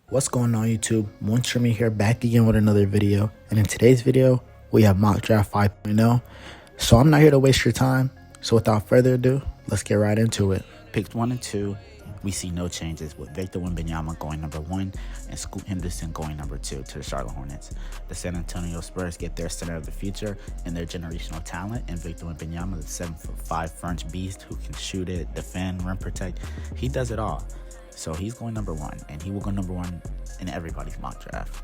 What's going on YouTube? Monsterme here, back again with another video. And in today's video, we have Mock Draft 5.0. So I'm not here to waste your time. So without further ado, let's get right into it. Picks 1 and 2, we see no changes with Victor Wembanyama going number 1 and Scoot Henderson going number 2 to the Charlotte Hornets. The San Antonio Spurs get their center of the future and their generational talent in Victor Wembanyama, the 7'5" French beast who can shoot it, defend, rim protect. He does it all. So he's going number 1, and he will go number 1 in everybody's mock draft.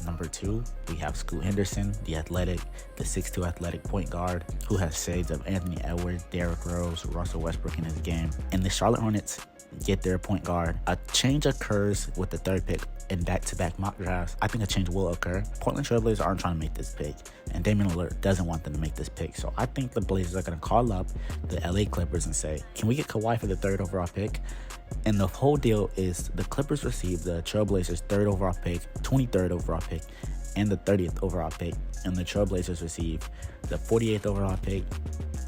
Number 2, we have Scoot Henderson, the 6'2" athletic point guard who has shades of Anthony Edwards, Derrick Rose, Russell Westbrook in his game. And the Charlotte Hornets get their point guard. A change occurs with the 3rd pick in back-to-back mock drafts. I think a change will occur. Portland Trail Blazers aren't trying to make this pick, and Damian Lillard doesn't want them to make this pick. So I think the Blazers are going to call up the LA Clippers and say, can we get Kawhi for the 3rd overall pick? And the whole deal is the Clippers receive the Trailblazers 3rd overall pick, 23rd overall pick, and the 30th overall pick. And the Trailblazers receive the 48th overall pick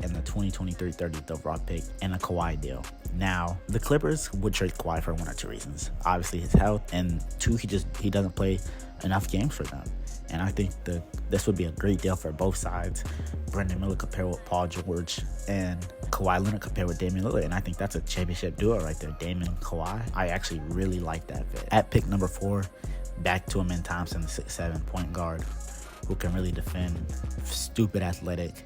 and the 2023 30th overall pick and a Kawhi deal. Now, the Clippers would trade Kawhi for 1 or 2 reasons. Obviously his health, and 2, he doesn't play enough games for them. And I think this would be a great deal for both sides. Brandon Miller compared with Paul George and Kawhi Leonard compared with Damian Lillard. And I think that's a championship duo right there, Damian and Kawhi. I actually really like that fit. At pick number 4, back to Amen Thompson, the 6'7" point guard who can really defend, stupid athletic,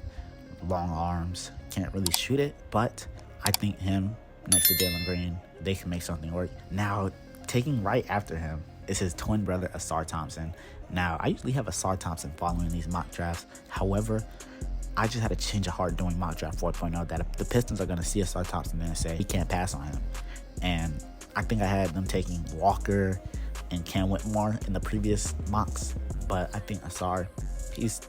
long arms, can't really shoot it. But I think him next to Jalen Green, they can make something work. Now, taking right after him is his twin brother, Ausar Thompson. Now, I usually have Ausar Thompson following these mock drafts. However, I just had a change of heart doing mock draft 4.0 that the Pistons are going to see Ausar Thompson and say he can't pass on him. And I think I had them taking Walker and Cam Whitmore in the previous mocks. But I think Ausar, he's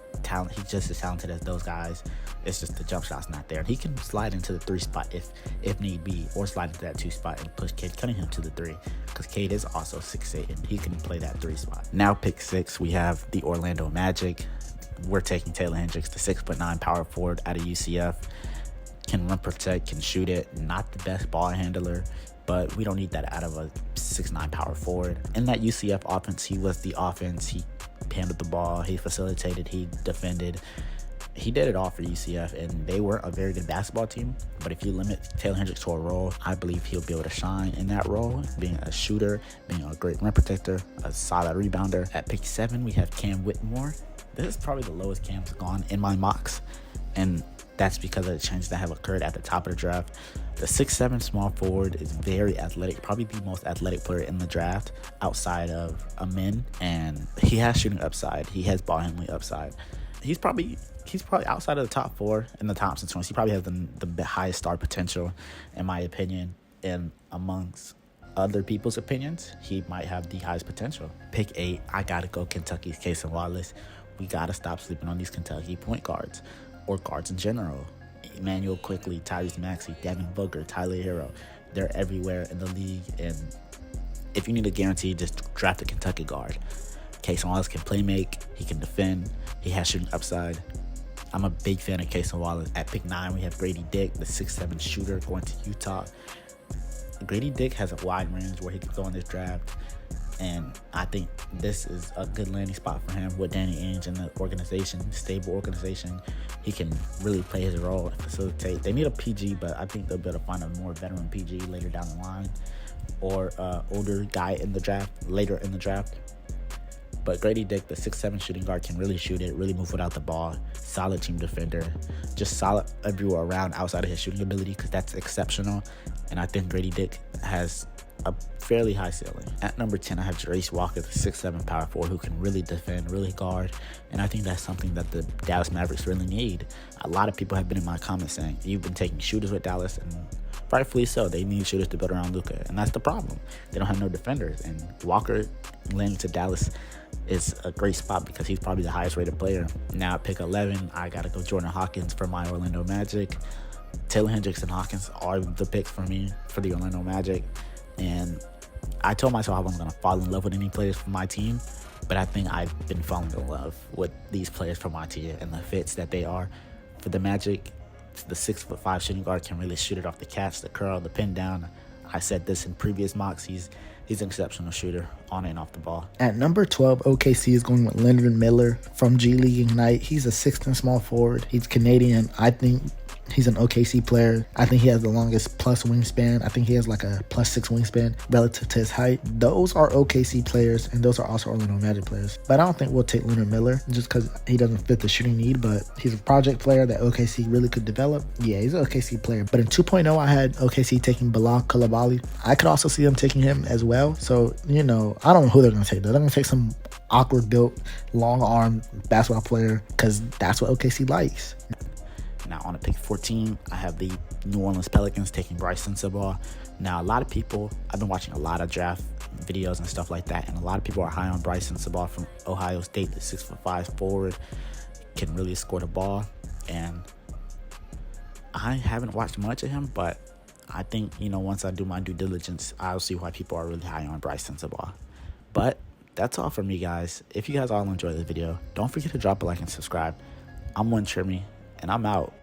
just as talented as those guys. It's just the jump shot's not there. And he can slide into the 3 spot if need be, or slide into that 2 spot and push Cade Cunningham to the 3, because Cade is also 6'8" and he can play that 3 spot. Now pick 6, we have the Orlando Magic. We're taking Taylor Hendricks, the 6'9" power forward out of UCF. Can rim protect, can shoot it. Not the best ball handler, but we don't need that out of a 6'9" power forward. In that UCF offense, he was the offense. He handled the ball, he facilitated, he defended. He did it all for UCF, and they weren't a very good basketball team. But if you limit Taylor Hendricks to a role, I believe he'll be able to shine in that role, being a shooter, being a great rim protector, a solid rebounder. At pick 7, we have Cam Whitmore. This is probably the lowest Cam's gone in my mocks, and that's because of the changes that have occurred at the top of the draft. The 6'7" small forward is very athletic, probably the most athletic player in the draft outside of Amen, and he has shooting upside. He has ball handling upside. He's probably outside of the top 4 in the Thompson twins. He probably has the highest star potential, in my opinion, and amongst other people's opinions, he might have the highest potential. Pick 8, I gotta go Kentucky's Cason Wallace. We gotta stop sleeping on these Kentucky point guards, or guards in general. Emmanuel Quickley, Tyrese Maxey, Devin Booker, Tyler Hero. They're everywhere in the league, and if you need a guarantee, just draft a Kentucky guard. Cason Wallace can play make, he can defend, he has shooting upside. I'm a big fan of Cason Wallace. At pick 9, we have Grady Dick, the 6'7" shooter going to Utah. Grady Dick has a wide range where he could go in this draft, and I think this is a good landing spot for him with Danny Ainge and the organization, stable organization. He can really play his role and facilitate. They need a PG, but I think they'll be able to find a more veteran PG later down the line, or older guy in the draft, later in the draft. But Grady Dick, the 6'7" shooting guard, can really shoot it, really move without the ball, solid team defender, just solid everywhere around outside of his shooting ability, because that's exceptional. And I think Grady Dick has a fairly high ceiling. At number 10, I have Jarace Walker, the 6'7" power forward who can really defend, really guard. And I think that's something that the Dallas Mavericks really need. A lot of people have been in my comments saying, you've been taking shooters with Dallas, and rightfully so. They need shooters to build around Luka, and that's the problem. They don't have no defenders, and Walker landing to Dallas is a great spot because he's probably the highest rated player. Now at pick 11, I gotta go Jordan Hawkins for my Orlando Magic. Taylor Hendricks and Hawkins are the picks for me for the Orlando Magic, and I told myself I wasn't gonna fall in love with any players from my team, but I think I've been falling in love with these players from my team and the fits that they are. For the Magic, the 6'5" shooting guard can really shoot it off the catch, the curl, the pin down. I said this in previous mocks. He's He's an exceptional shooter on and off the ball. At number 12, OKC is going with Leonard Miller from G League Ignite. He's a 6'10" small forward. He's Canadian. I think he's an OKC player. I think he has the longest plus wingspan. I think he has like a +6 wingspan relative to his height. Those are OKC players, and those are also Orlando Magic players. But I don't think we'll take Leonard Miller just because he doesn't fit the shooting need, but he's a project player that OKC really could develop. Yeah, he's an OKC player. But in 2.0, I had OKC taking Bilal Coulibaly. I could also see them taking him as well. So, you know, I don't know who they're going to take. They're going to take some awkward built, long arm basketball player because that's what OKC likes. Now on to pick 14, I have the New Orleans Pelicans taking Bryson Sabah. Now a lot of people, I've been watching a lot of draft videos and stuff like that, and a lot of people are high on Bryson Sabah from Ohio State, the 6'5" forward, can really score the ball. And I haven't watched much of him, but I think, you know, once I do my due diligence, I'll see why people are really high on Bryson Sabah. But that's all from me, guys. If you guys all enjoyed the video, don't forget to drop a like and subscribe. I'm One Trimmy, and I'm out.